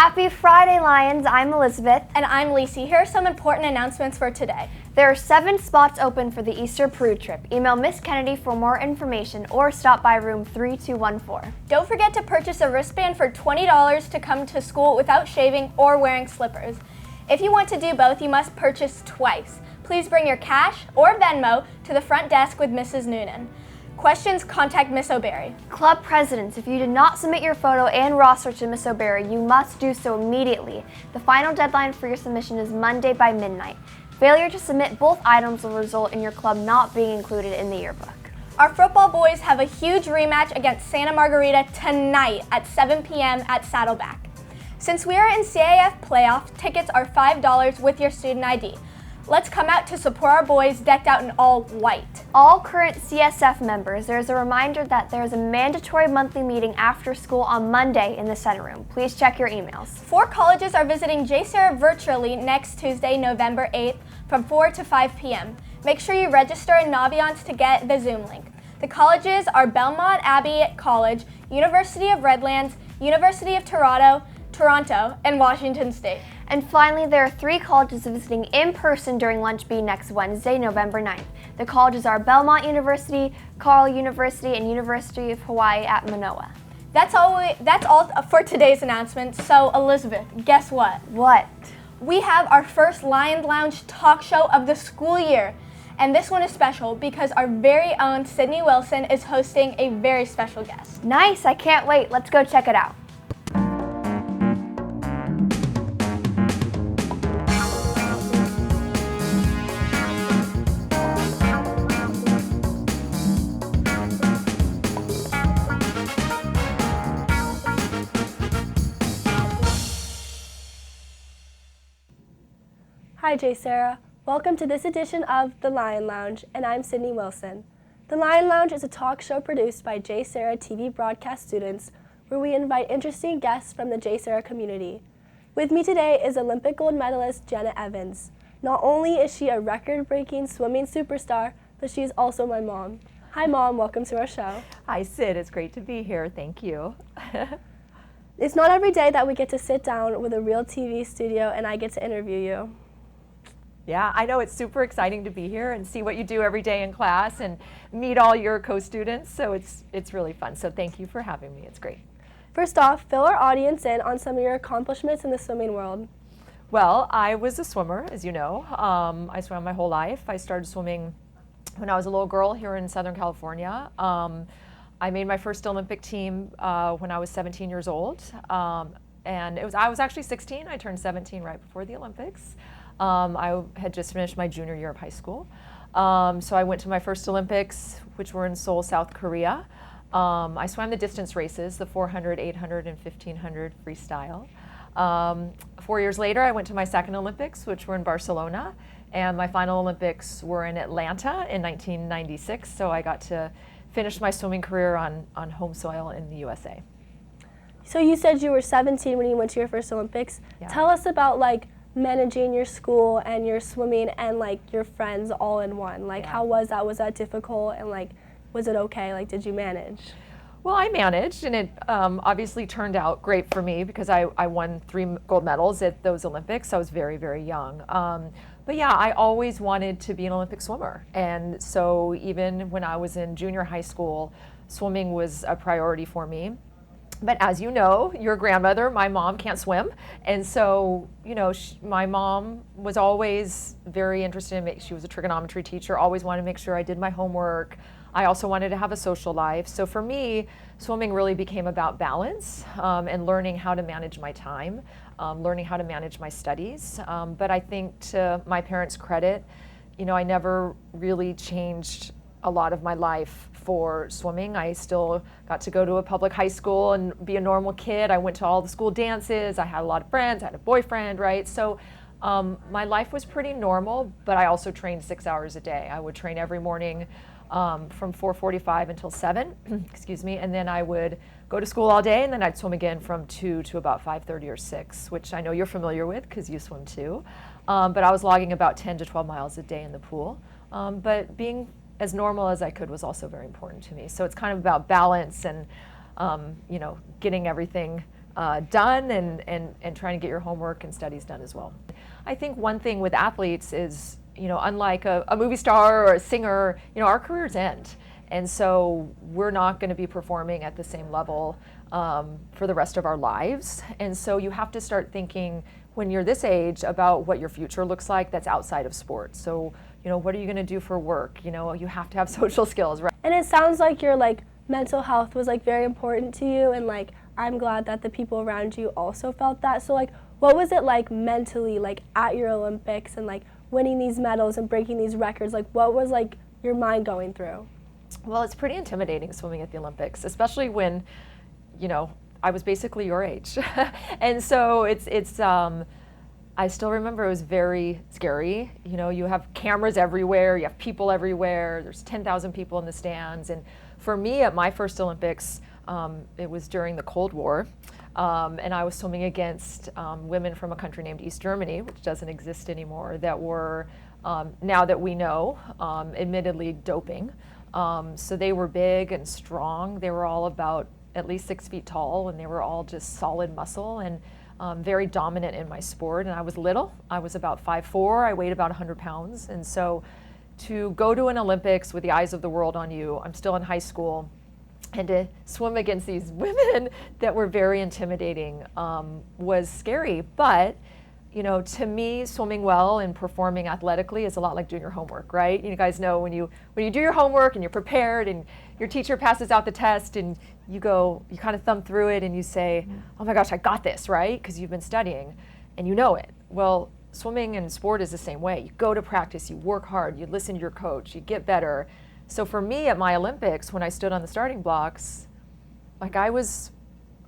Happy Friday, Lions! I'm Elizabeth. And I'm Lacey. Here are some important announcements for today. There are 7 spots open for the Easter Peru trip. Email Miss Kennedy for more information or stop by room 3214. Don't forget to purchase a wristband for $20 to come to school without shaving or wearing slippers. If you want to do both, you must purchase twice. Please bring your cash or Venmo to the front desk with Mrs. Noonan. Questions, contact Miss O'Berry. Club presidents, if you did not submit your photo and roster to Miss O'Berry, you must do so immediately. The final deadline for your submission is Monday by midnight. Failure to submit both items will result in your club not being included in the yearbook. Our football boys have a huge rematch against Santa Margarita tonight at 7 p.m. at Saddleback. Since we are in CAF playoffs, tickets are $5 with your student ID. Let's come out to support our boys decked out in all white. All current CSF members, there is a reminder that there is a mandatory monthly meeting after school on Monday in the Senate Room. Please check your emails. 4 colleges are visiting JSerra virtually next Tuesday, November 8th from 4 to 5 p.m. Make sure you register in Naviance to get the Zoom link. The colleges are Belmont Abbey College, University of Redlands, University of Toronto, and Washington State. And finally, there are 3 colleges visiting in person during Lunch Bee next Wednesday, November 9th. The colleges are Belmont University, Carle University, and University of Hawaii at Manoa. That's all for today's announcement. So, Elizabeth, guess what? What? We have our first Lion Lounge talk show of the school year. And this one is special because our very own Sydney Wilson is hosting a very special guest. Nice, I can't wait. Let's go check it out. Hi JSerra, welcome to this edition of The Lion Lounge, and I'm Sydney Wilson. The Lion Lounge is a talk show produced by JSerra TV broadcast students where we invite interesting guests from the JSerra community. With me today is Olympic gold medalist Janet Evans. Not only is she a record-breaking swimming superstar, but she is also my mom. Hi Mom, welcome to our show. Hi Sid, it's great to be here, thank you. It's not every day that we get to sit down with a real TV studio and I get to interview you. Yeah, I know it's super exciting to be here and see what you do every day in class and meet all your co-students, so it's really fun. So thank you for having me, it's great. First off, fill our audience in on some of your accomplishments in the swimming world. Well, I was a swimmer, as you know. I swam my whole life. I started swimming when I was a little girl here in Southern California. I made my first Olympic team when I was 17 years old. And I was actually 16. I turned 17 right before the Olympics. I had just finished my junior year of high school. So I went to my first Olympics, which were in Seoul, South Korea. I swam the distance races, the 400, 800, and 1500 freestyle. 4 years later, I went to my second Olympics, which were in Barcelona. And my final Olympics were in Atlanta in 1996. So I got to finish my swimming career on home soil in the USA. So you said you were 17 when you went to your first Olympics. Yeah. Tell us about managing your school and your swimming and your friends all in one. How was that? Was that difficult? And was it okay? Did you manage? Well, I managed, and it obviously turned out great for me because I won 3 gold medals at those Olympics. I was very, very young. But yeah, I always wanted to be an Olympic swimmer. And so even when I was in junior high school, swimming was a priority for me. But as you know, your grandmother, my mom, can't swim. And so, my mom was always very interested in she was a trigonometry teacher, always wanted to make sure I did my homework. I also wanted to have a social life. So for me, swimming really became about balance and learning how to manage my time, learning how to manage my studies. But I think to my parents' credit, I never really changed a lot of my life for swimming. I still got to go to a public high school and be a normal kid. I went to all the school dances. I had a lot of friends. I had a boyfriend, right? So my life was pretty normal, but I also trained 6 hours a day. I would train every morning from 4:45 until 7, excuse me, and then I would go to school all day, and then I'd swim again from 2 to about 5:30 or 6, which I know you're familiar with because you swim too. But I was logging about 10 to 12 miles a day in the pool. But being as normal as I could was also very important to me. So it's kind of about balance and, getting everything done and trying to get your homework and studies done as well. I think one thing with athletes is, unlike a movie star or a singer, our careers end. And so we're not going to be performing at the same level for the rest of our lives. And so you have to start thinking when you're this age about what your future looks like that's outside of sports. So, what are you going to do for work? You have to have social skills, right? And it sounds like your mental health was very important to you, and I'm glad that the people around you also felt that. So what was it like mentally, at your Olympics and winning these medals and breaking these records? What was your mind going through? Well, it's pretty intimidating swimming at the Olympics, especially when, I was basically your age. And so I still remember it was very scary. You have cameras everywhere, you have people everywhere, there's 10,000 people in the stands. And for me, at my first Olympics, it was during the Cold War, and I was swimming against women from a country named East Germany, which doesn't exist anymore, that were, now that we know, admittedly doping. So they were big and strong. They were all about at least 6 feet tall, and they were all just solid muscle and very dominant in my sport. And I was little. I was about 5'4". I weighed about 100 pounds. And so to go to an Olympics with the eyes of the world on you, I'm still in high school, and to swim against these women that were very intimidating was scary. But to me, swimming well and performing athletically is a lot like doing your homework, right? You guys know when you do your homework and you're prepared and your teacher passes out the test and you kind of thumb through it and you say, oh my gosh, I got this, right? Because you've been studying and you know it. Well, swimming and sport is the same way. You go to practice, you work hard, you listen to your coach, you get better. So for me at my Olympics, when I stood on the starting blocks, I was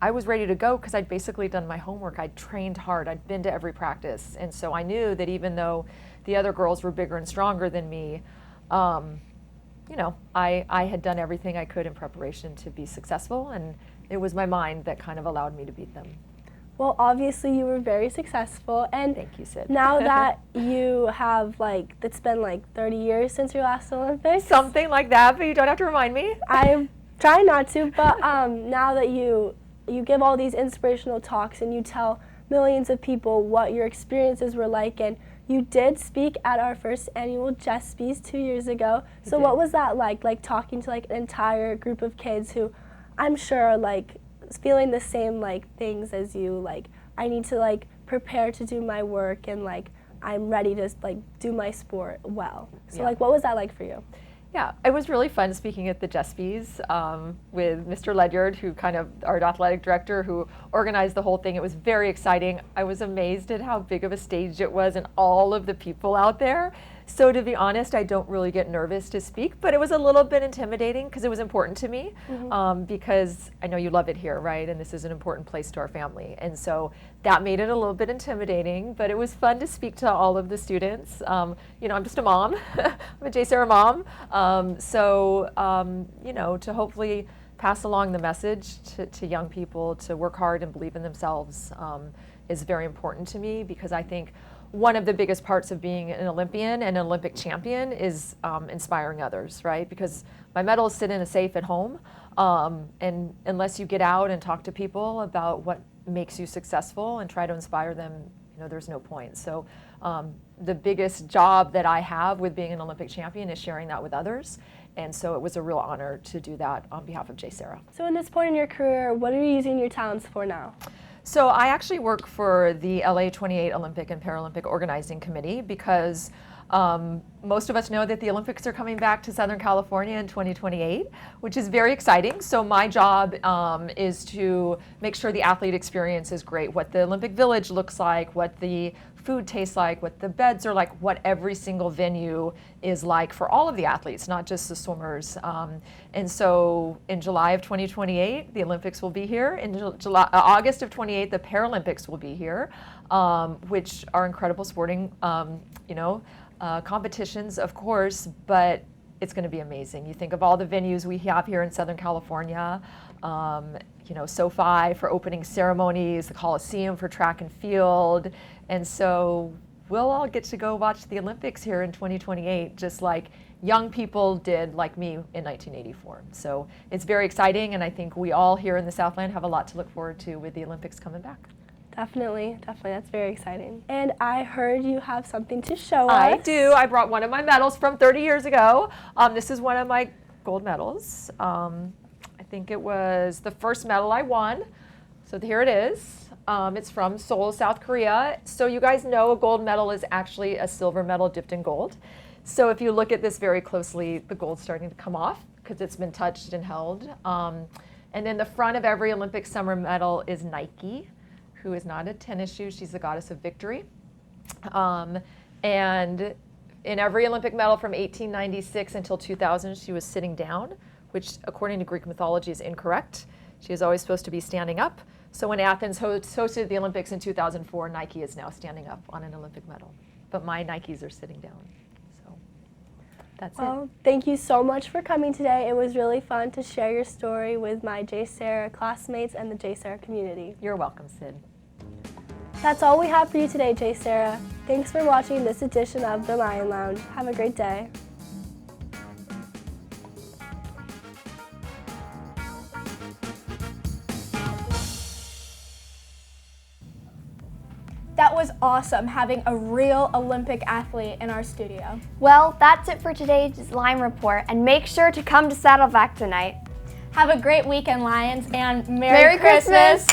ready to go because I'd basically done my homework. I'd trained hard. I'd been to every practice. And so I knew that even though the other girls were bigger and stronger than me, I had done everything I could in preparation to be successful. And it was my mind that kind of allowed me to beat them. Well, obviously you were very successful. And thank you, Sid. Now that you have, it's been 30 years since your last Olympics. Something like that, but you don't have to remind me. I'm trying not to, but now that you give all these inspirational talks and you tell millions of people what your experiences were like, and you did speak at our first annual JSPs 2 years ago. So what was that like talking to an entire group of kids who I'm sure are feeling the same things as you, I need to prepare to do my work and I'm ready to do my sport well. So what was that like for you? Yeah, it was really fun speaking at the JSPs with Mr. Ledyard, who our athletic director, who organized the whole thing. It was very exciting. I was amazed at how big of a stage it was and all of the people out there. So to be honest, I don't really get nervous to speak, but it was a little bit intimidating because it was important to me, because I know you love it here, right? And this is an important place to our family. And so that made it a little bit intimidating, but it was fun to speak to all of the students. I'm just a mom. I'm a JSerra mom. To hopefully pass along the message to young people to work hard and believe in themselves is very important to me, because I think one of the biggest parts of being an Olympian and an Olympic champion is inspiring others, right? Because my medals sit in a safe at home, and unless you get out and talk to people about what makes you successful and try to inspire them, there's no point. So the biggest job that I have with being an Olympic champion is sharing that with others. And so it was a real honor to do that on behalf of JSerra. So in this point in your career, what are you using your talents for now? So I actually work for the LA 28 Olympic and Paralympic Organizing Committee, because most of us know that the Olympics are coming back to Southern California in 2028, which is very exciting. So my job is to make sure the athlete experience is great, what the Olympic Village looks like, what the food tastes like, what the beds are like, what every single venue is like for all of the athletes, not just the swimmers. And so in July of 2028, the Olympics will be here. In August of 28, the Paralympics will be here, which are incredible sporting, competitions, of course, but it's going to be amazing. You think of all the venues we have here in Southern California, SoFi for opening ceremonies, the Coliseum for track and field, and so we'll all get to go watch the Olympics here in 2028, just like young people did like me in 1984. So it's very exciting, and I think we all here in the Southland have a lot to look forward to with the Olympics coming back. Definitely. That's very exciting. And I heard you have something to show us. I do. I brought one of my medals from 30 years ago. This is one of my gold medals. I think it was the first medal I won. So here it is. It's from Seoul, South Korea. So you guys know a gold medal is actually a silver medal dipped in gold. So if you look at this very closely, the gold's starting to come off because it's been touched and held. And then the front of every Olympic summer medal is Nike, who is not a tennis shoe. She's the goddess of victory. And in every Olympic medal from 1896 until 2000, she was sitting down, which according to Greek mythology is incorrect. She is always supposed to be standing up. So when Athens hosted the Olympics in 2004, Nike is now standing up on an Olympic medal. But my Nikes are sitting down. So that's it. Thank you so much for coming today. It was really fun to share your story with my JSerra classmates and the JSerra community. You're welcome, Sid. That's all we have for you today, JSerra. Thanks for watching this edition of The Lion Lounge. Have a great day. That was awesome having a real Olympic athlete in our studio. Well, that's it for today's Line Report, and make sure to come to Saddleback tonight. Have a great weekend, Lions, and Merry Christmas!